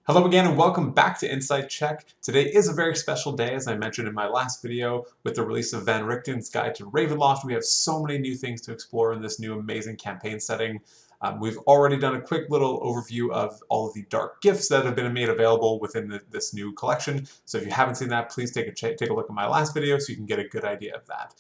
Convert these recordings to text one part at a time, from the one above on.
Hello again and welcome back to Insight Check. Today is a very special day, as I mentioned in my last video. With the release of Van Richten's Guide to Ravenloft, we have so many new things to explore in this new amazing campaign setting. We've already done a quick little overview of all of the dark gifts that have been made available within this new collection. So if you haven't seen that, please take a look at my last video so you can get a good idea of that.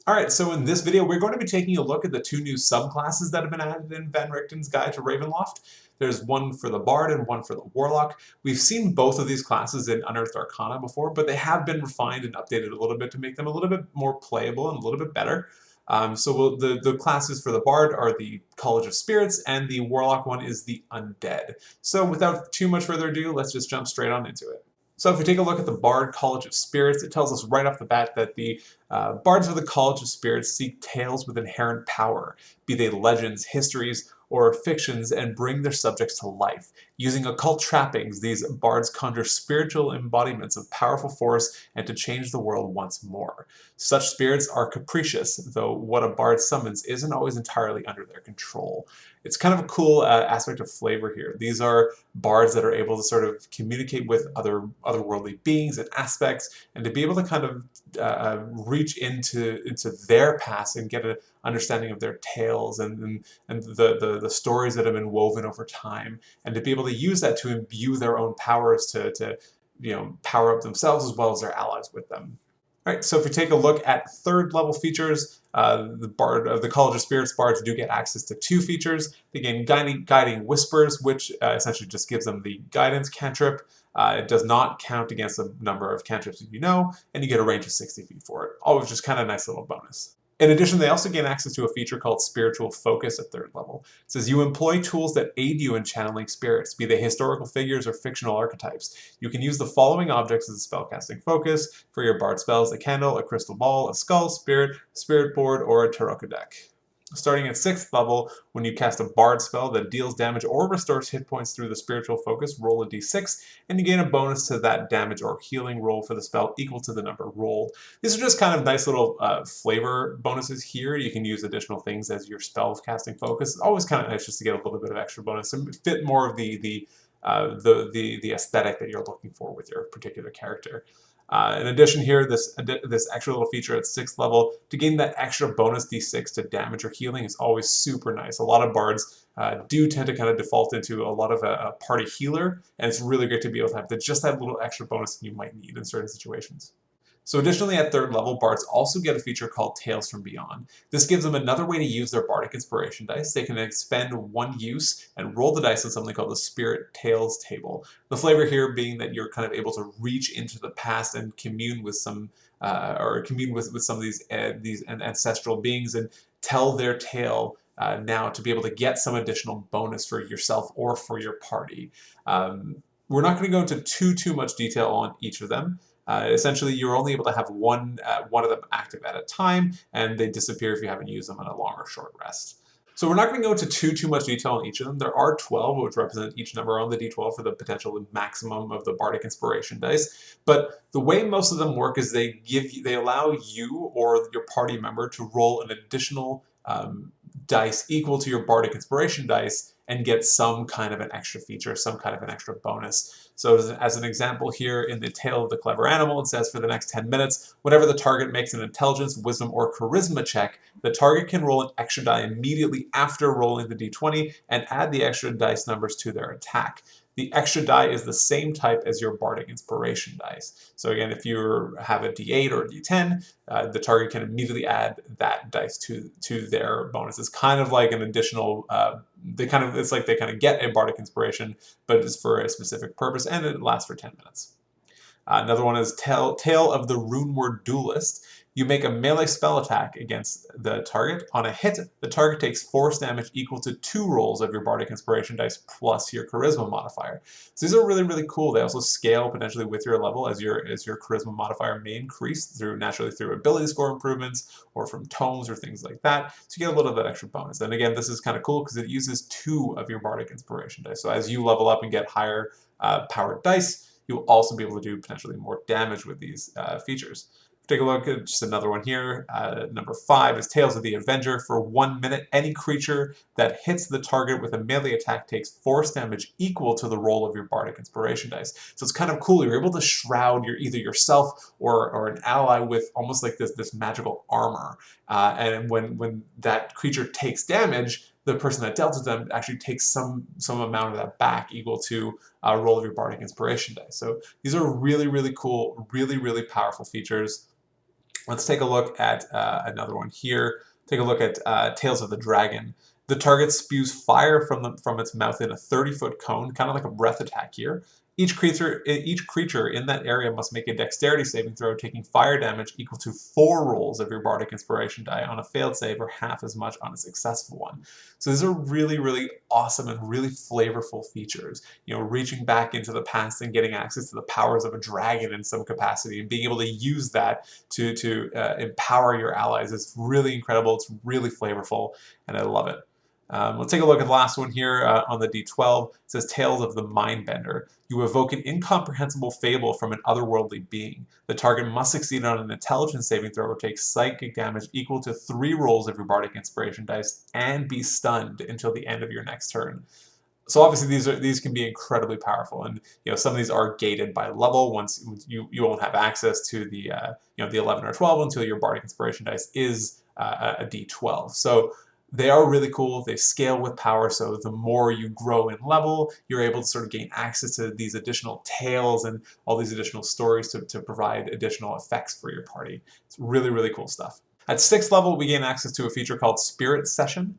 Alright, so in this video, we're going to be taking a look at the two new subclasses that have been added in Van Richten's Guide to Ravenloft. There's one for the Bard and one for the Warlock. We've seen both of these classes in Unearthed Arcana before, but they have been refined and updated a little bit to make them a little bit more playable and a little bit better. The classes for the Bard are the College of Spirits, and the Warlock one is the Undead. So without too much further ado, let's just jump straight on into it. So if we take a look at the Bard College of Spirits, it tells us right off the bat that the Bards of the College of Spirits seek tales with inherent power, be they legends, histories, or fictions, and bring their subjects to life. Using occult trappings, these bards conjure spiritual embodiments of powerful force and to change the world once more. Such spirits are capricious, though what a bard summons isn't always entirely under their control. It's kind of a cool aspect of flavor here. These are bards that are able to sort of communicate with otherworldly beings and aspects, and to be able to kind of reach into their past and get an understanding of their tales and the stories that have been woven over time, and to be able to use that to imbue their own powers to power up themselves as well as their allies with them. All right, so if we take a look at third level features, the College of Spirits bards do get access to two features. They gain Guiding Whispers, which essentially just gives them the guidance cantrip. It does not count against the number of cantrips that you know, and you get a range of 60 feet for it. Always just kind of a nice little bonus. In addition, they also gain access to a feature called Spiritual Focus at third level. It says you employ tools that aid you in channeling spirits, be they historical figures or fictional archetypes. You can use the following objects as a spellcasting focus for your bard spells: a candle, a crystal ball, a skull, spirit board, or a tarot deck. Starting at 6th level, when you cast a bard spell that deals damage or restores hit points through the spiritual focus, roll a d6, and you gain a bonus to that damage or healing roll for the spell equal to the number rolled. These are just kind of nice little flavor bonuses here. You can use additional things as your spell casting focus. It's always kind of nice just to get a little bit of extra bonus and fit more of the aesthetic that you're looking for with your particular character. In addition here, this extra little feature at 6th level, to gain that extra bonus d6 to damage or healing is always super nice. A lot of bards do tend to kind of default into a lot of a party healer, and it's really great to be able to have just that little extra bonus that you might need in certain situations. So additionally, at 3rd level, bards also get a feature called Tales from Beyond. This gives them another way to use their bardic inspiration dice. They can expend one use and roll the dice on something called the Spirit Tales table. The flavor here being that you're kind of able to reach into the past and commune with some, with some of these ancestral beings and tell their tale now to be able to get some additional bonus for yourself or for your party. We're not going to go into too much detail on each of them. Essentially, you're only able to have one of them active at a time, and they disappear if you haven't used them on a long or short rest. So we're not going to go into too much detail on each of them. There are 12, which represent each number on the d12 for the potential maximum of the bardic inspiration dice. But the way most of them work is they allow you or your party member to roll an additional dice equal to your bardic inspiration dice and get some kind of an extra feature, some kind of an extra bonus. So as an example here in the Tale of the Clever Animal, it says for the next 10 minutes, whenever the target makes an intelligence, wisdom, or charisma check, the target can roll an extra die immediately after rolling the d20 and add the extra dice numbers to their attack. The extra die is the same type as your bardic inspiration dice. So again, if you have a d8 or a d10, the target can immediately add that dice to their bonus. It's kind of like an additional, it's like they kind of get a bardic inspiration, but it's for a specific purpose, and it lasts for 10 minutes. Another one is Tale of the Runeward Duelist. You make a melee spell attack against the target. On a hit, the target takes force damage equal to 2 rolls of your bardic inspiration dice plus your charisma modifier. So these are really cool. They also scale potentially with your level as your charisma modifier may increase naturally through ability score improvements or from tomes or things like that. So you get a little bit extra bonus. And again, this is kind of cool because it uses 2 of your bardic inspiration dice. So as you level up and get higher powered dice, you'll also be able to do potentially more damage with these features. Take a look at just another one here. Number 5 is Tales of the Avenger. For 1 minute, any creature that hits the target with a melee attack takes force damage equal to the roll of your Bardic Inspiration dice. So it's kind of cool. You're able to shroud either yourself or an ally with almost like this magical armor. And when that creature takes damage, the person that dealt with them actually takes some amount of that back equal to a roll of your Bardic Inspiration dice. So these are really, really cool, really, really powerful features. Let's take a look at another one here. Take a look at Tales of the Dragon. The target spews fire from its mouth in a 30-foot cone, kind of like a breath attack here. Each creature in that area must make a dexterity saving throw, taking fire damage equal to 4 rolls of your Bardic Inspiration die on a failed save, or half as much on a successful one. So these are really, really awesome and really flavorful features. You know, reaching back into the past and getting access to the powers of a dragon in some capacity, and being able to use that to empower your allies is really incredible. It's really flavorful, and I love it. Let's take a look at the last one here on the D12. It says Tales of the Mindbender. You evoke an incomprehensible fable from an otherworldly being. The target must succeed on an intelligence saving throw or take psychic damage equal to 3 rolls of your Bardic Inspiration dice and be stunned until the end of your next turn. So obviously these can be incredibly powerful, and you know some of these are gated by level. Once you won't have access to the the 11 or 12 until your Bardic Inspiration dice is a D12. So they are really cool. They scale with power, so the more you grow in level, you're able to sort of gain access to these additional tales and all these additional stories to provide additional effects for your party. It's really, really cool stuff. At 6th level, we gain access to a feature called Spirit Session.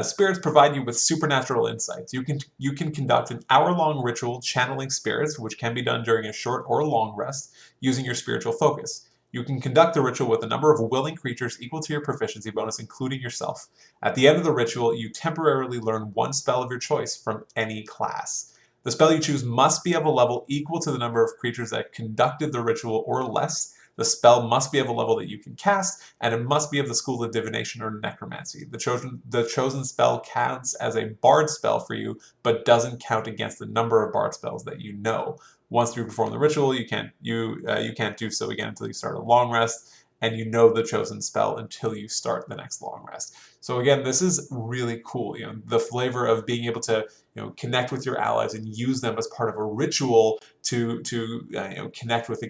Spirits provide you with supernatural insights. You can conduct an hour-long ritual channeling spirits, which can be done during a short or long rest, using your spiritual focus. You can conduct the ritual with a number of willing creatures equal to your proficiency bonus, including yourself. At the end of the ritual, you temporarily learn 1 spell of your choice from any class. The spell you choose must be of a level equal to the number of creatures that conducted the ritual or less. The spell must be of a level that you can cast, and it must be of the school of divination or necromancy. The chosen spell counts as a bard spell for you, but doesn't count against the number of bard spells that you know. Once you perform the ritual, you can't do so again until you start a long rest, and you know the chosen spell until you start the next long rest. So again, this is really cool. You know, the flavor of being able to connect with your allies and use them as part of a ritual to connect with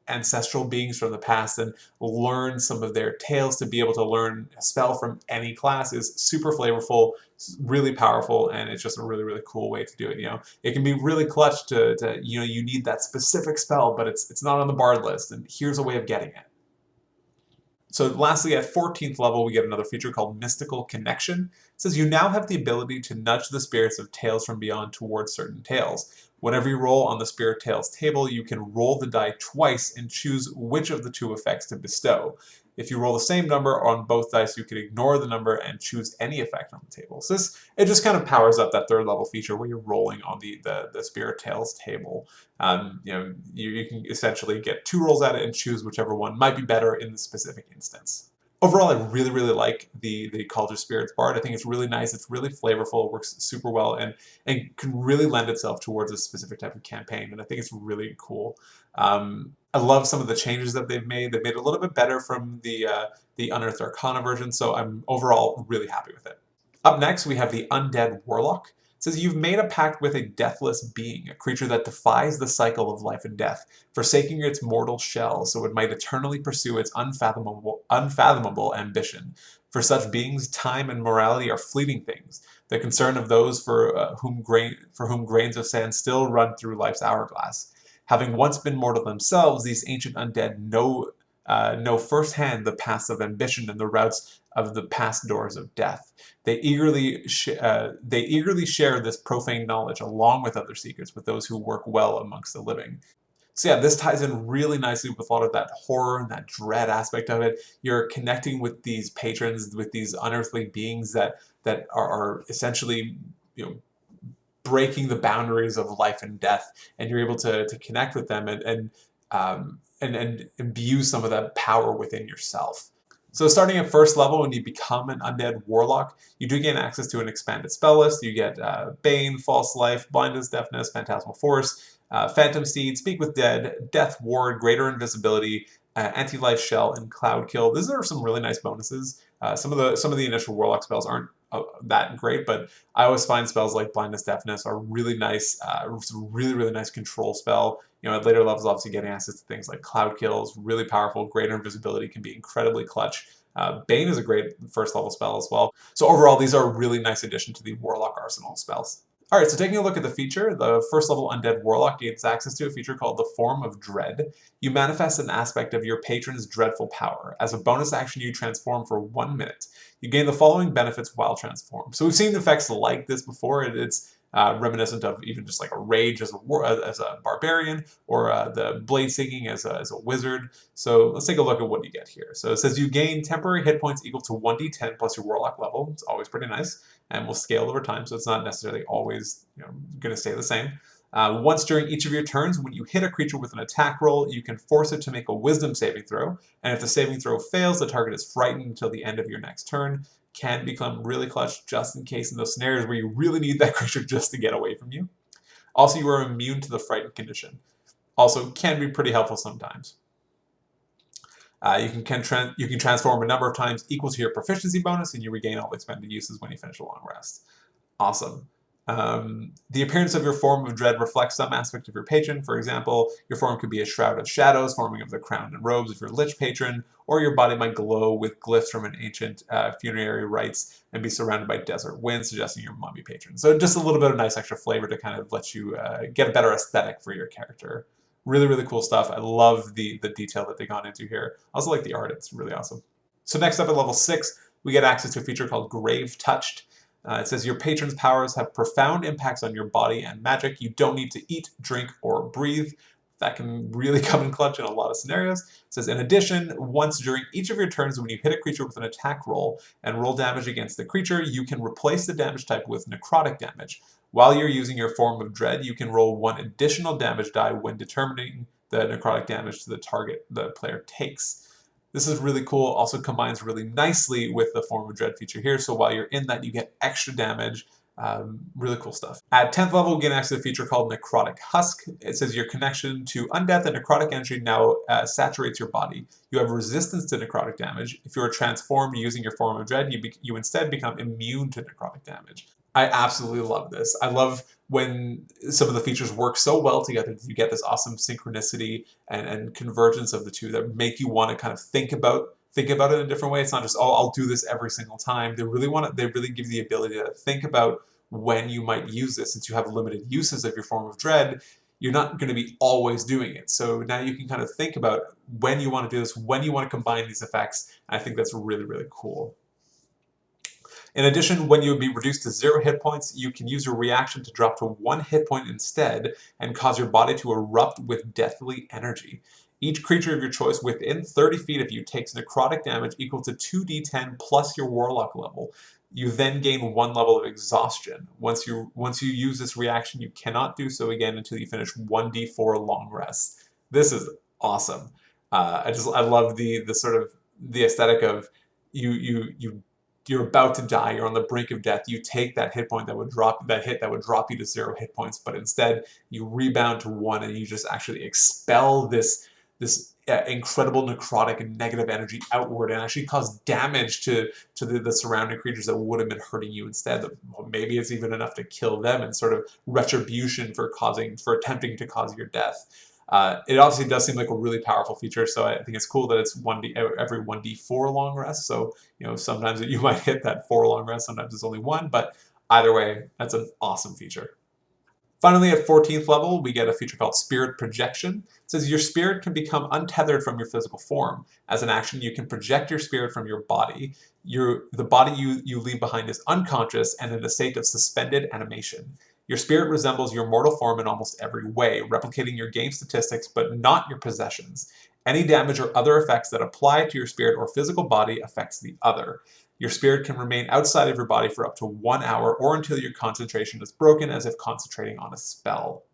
ancestral beings from the past and learn some of their tales, to be able to learn a spell from any class is super flavorful, really powerful, and it's just a really, really cool way to do it. It can be really clutch to you need that specific spell, but it's not on the bard list, and here's a way of getting it. So lastly, at 14th level, we get another feature called Mystical Connection. It says you now have the ability to nudge the spirits of tales from beyond towards certain tales. Whenever you roll on the Spirit Tales table, you can roll the die twice and choose which of the 2 effects to bestow. If you roll the same number on both dice, you can ignore the number and choose any effect on the table. So it just kind of powers up that 3rd level feature where you're rolling on the Spirit Tales table. You can essentially get 2 rolls at it and choose whichever one might be better in the specific instance. Overall, I really, really like the College of Spirits Bard. I think it's really nice, it's really flavorful, it works super well, and can really lend itself towards a specific type of campaign, and I think it's really cool. I love some of the changes that they've made. They've made it a little bit better from the Unearthed Arcana version, so I'm overall really happy with it. Up next, we have the Undead Warlock. It says you've made a pact with a deathless being, a creature that defies the cycle of life and death, forsaking its mortal shell so it might eternally pursue its unfathomable ambition. For such beings, time and morality are fleeting things, the concern of those for whom grains of sand still run through life's hourglass. Having once been mortal themselves, these ancient undead know firsthand the paths of ambition and the routes of the past doors of death. They eagerly share this profane knowledge along with other secrets with those who work well amongst the living. So yeah, this ties in really nicely with a lot of that horror and that dread aspect of it. You're connecting with these patrons, with these unearthly beings that are essentially breaking the boundaries of life and death, and you're able to connect with them and imbue some of that power within yourself. So starting at 1st level, when you become an Undead Warlock, you do gain access to an expanded spell list. You get Bane, False Life, Blindness, Deafness, Phantasmal Force, Phantom Seed, Speak with Dead, Death Ward, Greater Invisibility, Anti-Life Shell, and Cloud Kill. These are some really nice bonuses. Some of the initial Warlock spells aren't that great, but I always find spells like Blindness, Deafness are really nice. It's a really nice control spell. You know, at later levels, obviously getting access to things like Cloud Kill is really powerful. Greater Invisibility can be incredibly clutch. Bane is a great first level spell as well. So overall, these are a really nice addition to the Warlock arsenal of spells. Alright, so taking a look at the feature, the first level Undead Warlock gains access to a feature called the Form of Dread. You manifest an aspect of your patron's dreadful power. As a bonus action, you transform for 1 minute. You gain the following benefits while transformed. So we've seen effects like this before. It's reminiscent of even just like a rage as a barbarian, or the blade singing as a wizard. So let's take a look at what you get here. So it says you gain temporary hit points equal to 1d10 plus your warlock level. It's always pretty nice, and will scale over time, so it's not necessarily always going to stay the same. Once during each of your turns, when you hit a creature with an attack roll, you can force it to make a wisdom saving throw, and if the saving throw fails, the target is frightened until the end of your next turn. Can become really clutch just in case in those scenarios where you really need that creature just to get away from you. Also, you are immune to the frightened condition. Also, can be pretty helpful sometimes. You can transform a number of times equal to your proficiency bonus, and you regain all expended uses when you finish a long rest. Awesome. The appearance of your Form of Dread reflects some aspect of your patron. For example, your form could be a shroud of shadows forming of the crown and robes of your Lich patron, or your body might glow with glyphs from an ancient funerary rites and be surrounded by desert wind, suggesting your mummy patron. So just a little bit of nice extra flavor to kind of let you get a better aesthetic for your character. Really cool stuff. I love the detail that they got into here. I also like the art. It's really awesome. So next up at level 6, we get access to a feature called Grave Touched. It says your patron's powers have profound impacts on your body and magic. You don't need to eat, drink, or breathe. That can really come in clutch in a lot of scenarios. It says, in addition, once during each of your turns when you hit a creature with an attack roll and roll damage against the creature, you can replace the damage type with necrotic damage. While you're using your Form of Dread, you can roll 1 additional damage die when determining the necrotic damage to the target the player takes. This is really cool, also combines really nicely with the Form of Dread feature here, so while you're in that, you get extra damage. Really cool stuff. At 10th level, we get access to a feature called Necrotic Husk. It says your connection to undeath and necrotic energy now saturates your body. You have resistance to necrotic damage. If you are transformed using your Form of Dread, you instead become immune to necrotic damage. I absolutely love this. I love when some of the features work so well together that you get this awesome synchronicity and convergence of the two that make you want to kind of think about it in a different way. It's not just, oh, I'll do this every single time. They really give you the ability to think about when you might use this. Since you have limited uses of your Form of Dread, you're not going to be always doing it. So now you can kind of think about when you want to do this, when you want to combine these effects. I think that's really cool. In addition, when you would be reduced to 0 hit points, you can use your reaction to drop to 1 hit point instead and cause your body to erupt with deathly energy. Each creature of your choice within 30 feet of you takes necrotic damage equal to 2d10 plus your warlock level. You then gain 1 level of exhaustion. Once you use this reaction, you cannot do so again until you finish 1d4 long rests. This is awesome. I love the sort of the aesthetic of you're about to die, you're on the brink of death, you take that hit point that would drop you to 0 hit points, but instead you rebound to 1 and you just actually expel this incredible necrotic and negative energy outward and actually cause damage to the surrounding creatures that would have been hurting you instead. Well, maybe it's even enough to kill them and sort of retribution for attempting to cause your death. It obviously does seem like a really powerful feature, so I think it's cool that it's every 1d4 long rest. So sometimes you might hit that 4 long rest, sometimes it's only 1, but either way, that's an awesome feature. Finally, at 14th level, we get a feature called Spirit Projection. It says your spirit can become untethered from your physical form. As an action, you can project your spirit from your body. The body you leave behind is unconscious and in a state of suspended animation. Your spirit resembles your mortal form in almost every way, replicating your game statistics but not your possessions. Any damage or other effects that apply to your spirit or physical body affects the other. Your spirit can remain outside of your body for up to 1 hour or until your concentration is broken, as if concentrating on a spell.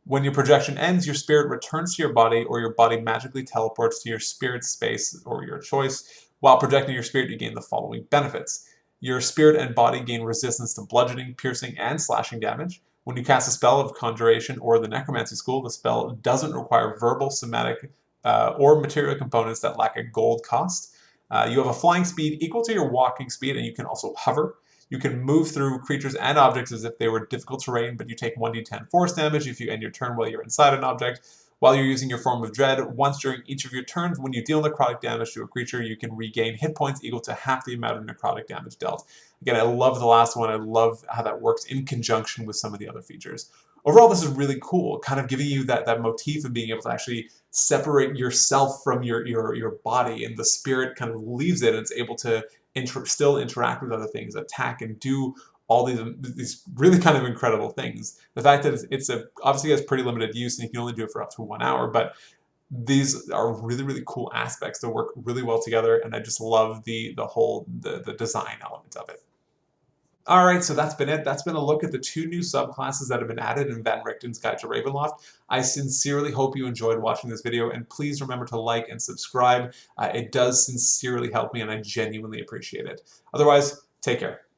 When your projection ends, your spirit returns to your body, or your body magically teleports to your spirit space or your choice. While projecting your spirit, you gain the following benefits. Your spirit and body gain resistance to bludgeoning, piercing, and slashing damage. When you cast a spell of Conjuration or the Necromancy School, the spell doesn't require verbal, somatic, or material components that lack a gold cost. You have a flying speed equal to your walking speed, and you can also hover. You can move through creatures and objects as if they were difficult terrain, but you take 1d10 force damage if you end your turn while you're inside an object. While you're using your Form of Dread, once during each of your turns, when you deal necrotic damage to a creature, you can regain hit points equal to half the amount of necrotic damage dealt. Again, I love the last one. I love how that works in conjunction with some of the other features. Overall, this is really cool, kind of giving you that motif of being able to actually separate yourself from your body, and the spirit kind of leaves it and it's able to still interact with other things, attack, and do all these really kind of incredible things. The fact that it's obviously has pretty limited use and you can only do it for up to 1 hour, but these are really, really cool aspects that work really well together, and I just love the design element of it. Alright, so that's been it. That's been a look at the 2 new subclasses that have been added in Van Richten's Guide to Ravenloft. I sincerely hope you enjoyed watching this video, and please remember to like and subscribe. It does sincerely help me, and I genuinely appreciate it. Otherwise, take care.